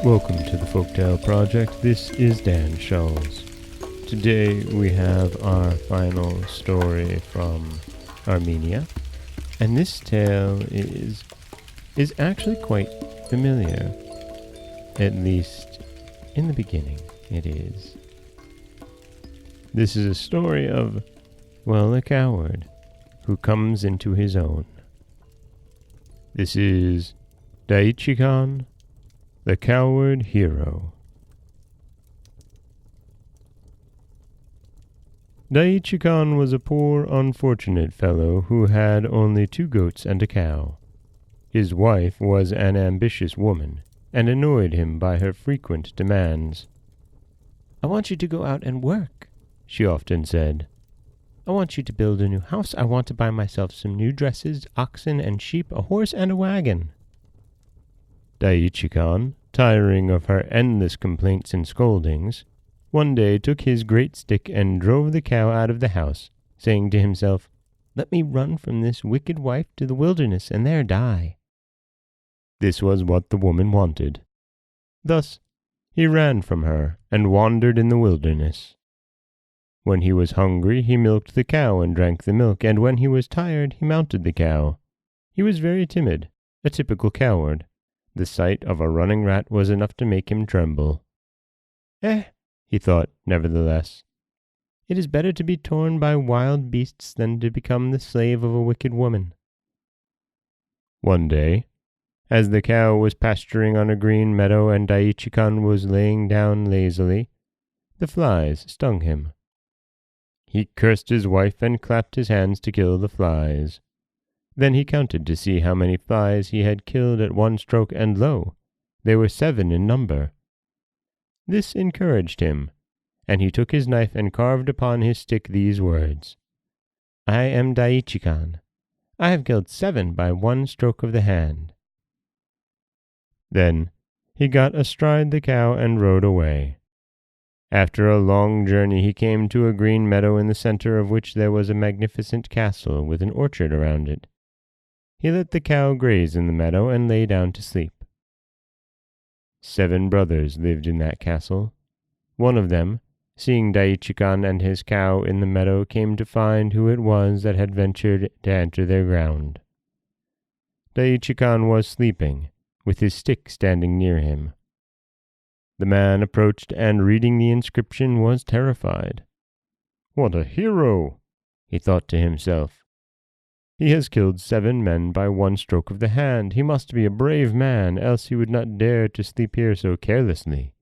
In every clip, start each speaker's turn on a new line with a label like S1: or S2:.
S1: Welcome to the Folktale Project. This is Dan Scholes. Today we have our final story from Armenia, and this tale is actually quite familiar, at least in the beginning it is. This is a story of, well, a coward who comes into his own. This is Dyjhicon, the Coward Hero. Dyjhicon was a poor, unfortunate fellow who had only 2 goats and a cow. His wife was an ambitious woman, and annoyed him by her frequent demands. "I want you to go out and work," she often said. "I want you to build a new house. I want to buy myself some new dresses, oxen and sheep, a horse and a wagon." Dyjhicon, tiring of her endless complaints and scoldings, one day took his great stick and drove the cow out of the house, saying to himself, "Let me run from this wicked wife to the wilderness and there die." This was what the woman wanted. Thus he ran from her and wandered in the wilderness. When he was hungry, he milked the cow and drank the milk, and when he was tired, he mounted the cow. He was very timid, a typical coward. The sight of a running rat was enough to make him tremble. He thought, nevertheless, "it is better to be torn by wild beasts than to become the slave of a wicked woman." One day, as the cow was pasturing on a green meadow and Dyjhicon was laying down lazily, the flies stung him. He cursed his wife and clapped his hands to kill the flies. Then he counted to see how many flies he had killed at one stroke, and lo, they were 7 in number. This encouraged him, and he took his knife and carved upon his stick these words, "I am Dyjhicon. I have killed 7 by one stroke of the hand." Then he got astride the cow and rode away. After a long journey he came to a green meadow in the center of which there was a magnificent castle with an orchard around it. He let the cow graze in the meadow and lay down to sleep. 7 brothers lived in that castle. One of them, seeing Dyjhicon and his cow in the meadow, came to find who it was that had ventured to enter their ground. Dyjhicon was sleeping, with his stick standing near him. The man approached and, reading the inscription, was terrified. "What a hero!" he thought to himself. "He has killed 7 men by one stroke of the hand. He must be a brave man, else he would not dare to sleep here so carelessly.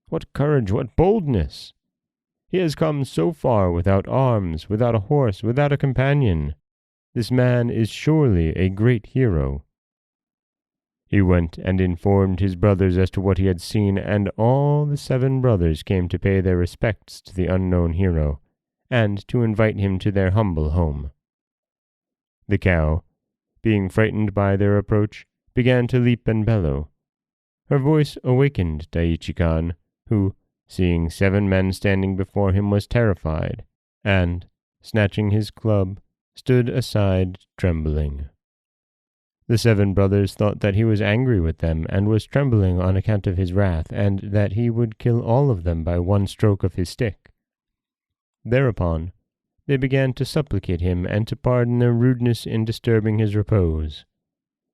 S1: What courage, what boldness! He has come so far without arms, without a horse, without a companion. This man is surely a great hero." He went and informed his brothers as to what he had seen, and all the 7 brothers came to pay their respects to the unknown hero, and to invite him to their humble home. The cow, being frightened by their approach, began to leap and bellow. Her voice awakened Dyjhicon, who, seeing 7 men standing before him, was terrified, and, snatching his club, stood aside trembling. The 7 brothers thought that he was angry with them, and was trembling on account of his wrath, and that he would kill all of them by one stroke of his stick. Thereupon, they began to supplicate him and to pardon their rudeness in disturbing his repose.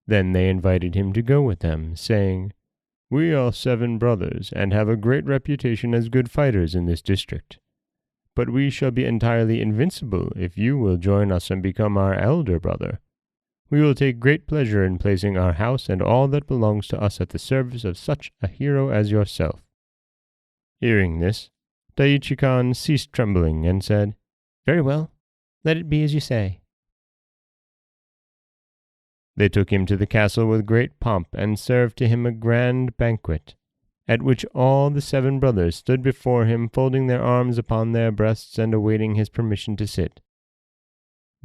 S1: Then they invited him to go with them, saying, "We are 7 brothers, and have a great reputation as good fighters in this district. But we shall be entirely invincible if you will join us and become our elder brother. We will take great pleasure in placing our house and all that belongs to us at the service of such a hero as yourself." Hearing this, Dyjhicon ceased trembling and said, "Very well, let it be as you say." They took him to the castle with great pomp and served to him a grand banquet, at which all the 7 brothers stood before him, folding their arms upon their breasts and awaiting his permission to sit.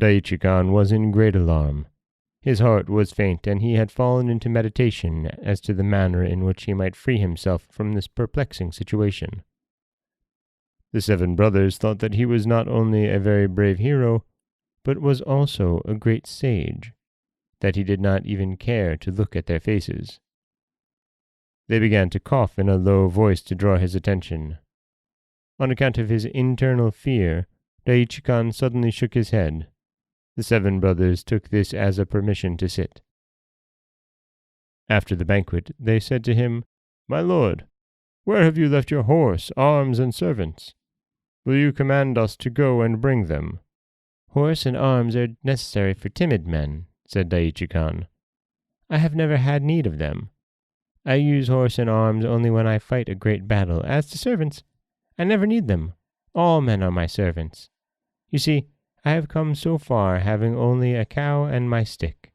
S1: Dyjhicon was in great alarm. His heart was faint, and he had fallen into meditation as to the manner in which he might free himself from this perplexing situation. The 7 brothers thought that he was not only a very brave hero, but was also a great sage, that he did not even care to look at their faces. They began to cough in a low voice to draw his attention. On account of his internal fear, Dyjhicon suddenly shook his head. The 7 brothers took this as a permission to sit. After the banquet, they said to him, "My lord, where have you left your horse, arms, and servants? Will you command us to go and bring them?" "Horse and arms are necessary for timid men," said Dyjhicon. "I have never had need of them. I use horse and arms only when I fight a great battle. As to servants, I never need them. All men are my servants. You see, I have come so far having only a cow and my stick.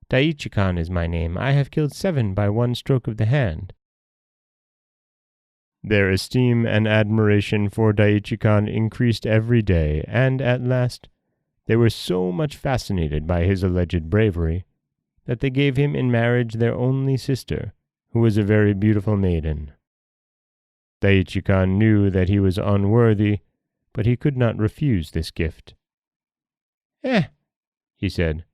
S1: Dyjhicon is my name. I have killed 7 by one stroke of the hand." Their esteem and admiration for Dyjhicon increased every day, and at last they were so much fascinated by his alleged bravery that they gave him in marriage their only sister, who was a very beautiful maiden. Dyjhicon knew that he was unworthy, but he could not refuse this gift. He said,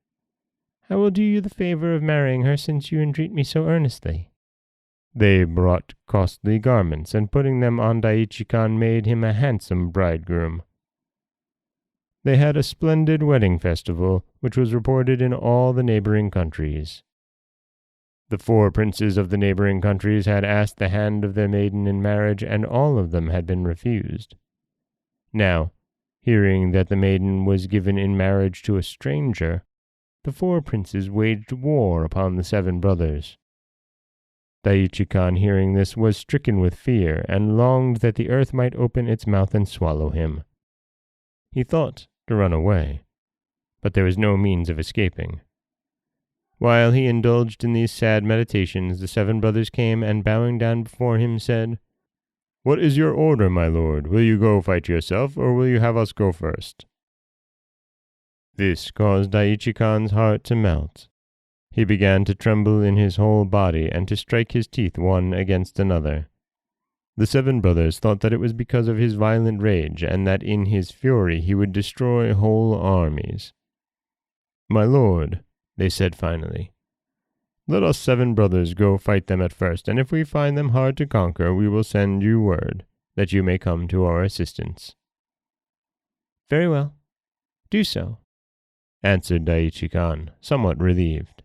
S1: "I will do you the favor of marrying her, since you entreat me so earnestly." They brought costly garments, and putting them on Dyjhicon made him a handsome bridegroom. They had a splendid wedding festival, which was reported in all the neighboring countries. The 4 princes of the neighboring countries had asked the hand of their maiden in marriage, and all of them had been refused. Now, hearing that the maiden was given in marriage to a stranger, the 4 princes waged war upon the 7 brothers. Dyjhicon, hearing this, was stricken with fear, and longed that the earth might open its mouth and swallow him. He thought to run away, but there was no means of escaping. While he indulged in these sad meditations, the 7 brothers came, and bowing down before him, said, "What is your order, my lord? Will you go fight yourself, or will you have us go first?" This caused Dyjhicon's heart to melt. He began to tremble in his whole body, and to strike his teeth one against another. The 7 brothers thought that it was because of his violent rage, and that in his fury he would destroy whole armies. "My lord," they said finally, "let us 7 brothers go fight them at first, and if we find them hard to conquer, we will send you word, that you may come to our assistance." "Very well, do so," answered Dyjhicon, somewhat relieved.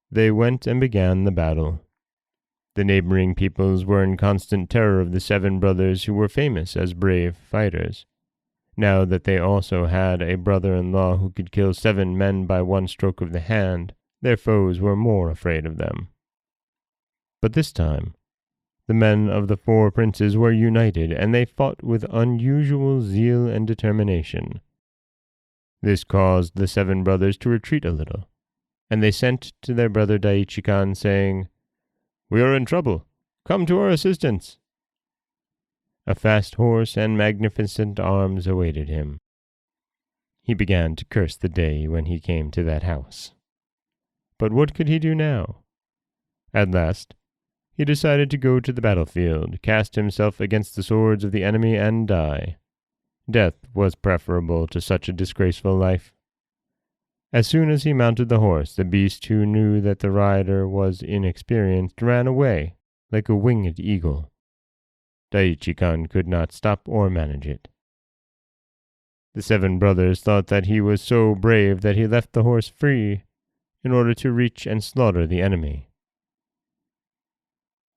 S1: They went and began the battle. The neighboring peoples were in constant terror of the 7 brothers, who were famous as brave fighters. Now that they also had a brother-in-law who could kill 7 men by one stroke of the hand, their foes were more afraid of them. But this time, the men of the 4 princes were united, and they fought with unusual zeal and determination. This caused the 7 brothers to retreat a little, and they sent to their brother Dyjhicon, saying, "We are in trouble. Come to our assistance." A fast horse and magnificent arms awaited him. He began to curse the day when he came to that house. But what could he do now? At last, he decided to go to the battlefield, cast himself against the swords of the enemy, and die. Death was preferable to such a disgraceful life. As soon as he mounted the horse, the beast, who knew that the rider was inexperienced, ran away like a winged eagle. Dyjhicon could not stop or manage it. The 7 brothers thought that he was so brave that he left the horse free in order to reach and slaughter the enemy.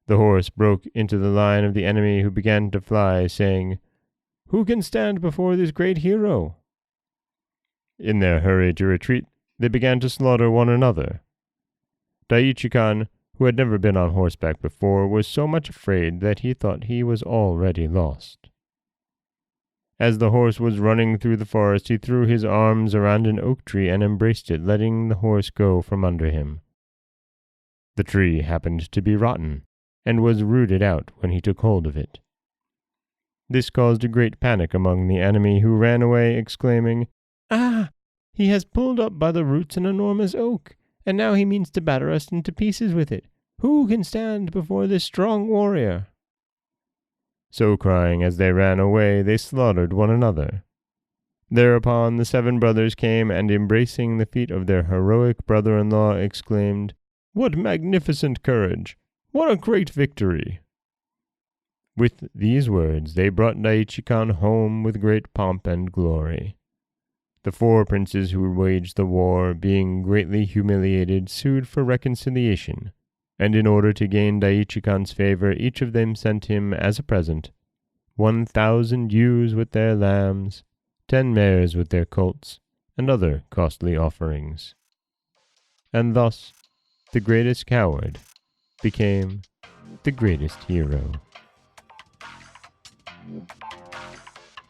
S1: The horse broke into the line of the enemy, who began to fly, saying, "Who can stand before this great hero?" In their hurry to retreat, they began to slaughter one another. Dyjhicon, who had never been on horseback before, was so much afraid that he thought he was already lost. As the horse was running through the forest, he threw his arms around an oak tree and embraced it, letting the horse go from under him. The tree happened to be rotten, and was rooted out when he took hold of it. This caused a great panic among the enemy, who ran away, exclaiming, "Ah! He has pulled up by the roots an enormous oak, and now he means to batter us into pieces with it. Who can stand before this strong warrior?" So crying as they ran away, they slaughtered one another. Thereupon the 7 brothers came, and embracing the feet of their heroic brother-in-law, exclaimed, "What magnificent courage! What a great victory!" With these words they brought Dyjhicon home with great pomp and glory. The 4 princes who waged the war, being greatly humiliated, sued for reconciliation, and in order to gain Dyjchicon's favor, each of them sent him as a present 1,000 ewes with their lambs, 10 mares with their colts, and other costly offerings. And thus the greatest coward became the greatest hero.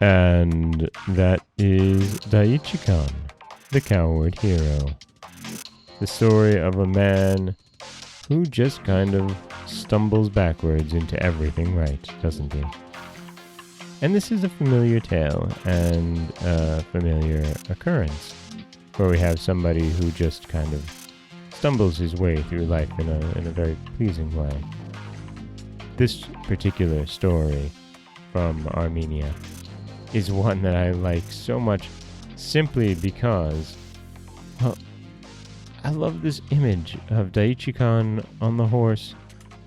S1: And that is Dyjhicon, the coward hero. The story of a man who just kind of stumbles backwards into everything right, doesn't he? And this is a familiar tale and a familiar occurrence, where we have somebody who just kind of stumbles his way through life in a very pleasing way. This particular story from Armenia is one that I like so much simply because, well, I love this image of Dyjhicon on the horse,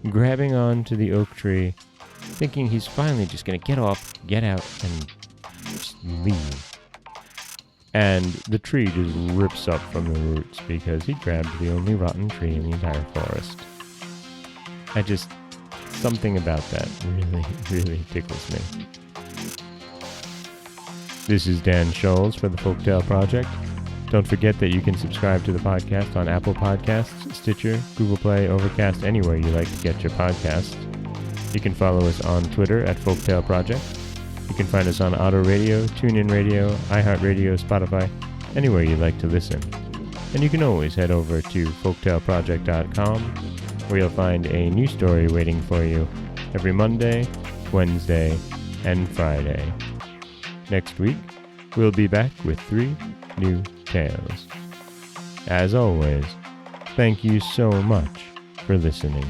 S1: grabbing onto the oak tree, thinking he's finally just going to get off, get out, and just leave. And the tree just rips up from the roots because he grabbed the only rotten tree in the entire forest. Something about that really, really tickles me. This is Dan Scholes for the Folktale Project. Don't forget that you can subscribe to the podcast on Apple Podcasts, Stitcher, Google Play, Overcast, anywhere you like to get your podcasts. You can follow us on Twitter at Folktale Project. You can find us on Auto Radio, TuneIn Radio, iHeartRadio, Spotify, anywhere you like to listen. And you can always head over to folktaleproject.com, where you'll find a new story waiting for you every Monday, Wednesday, and Friday. Next week, we'll be back with 3 new tales. As always, thank you so much for listening.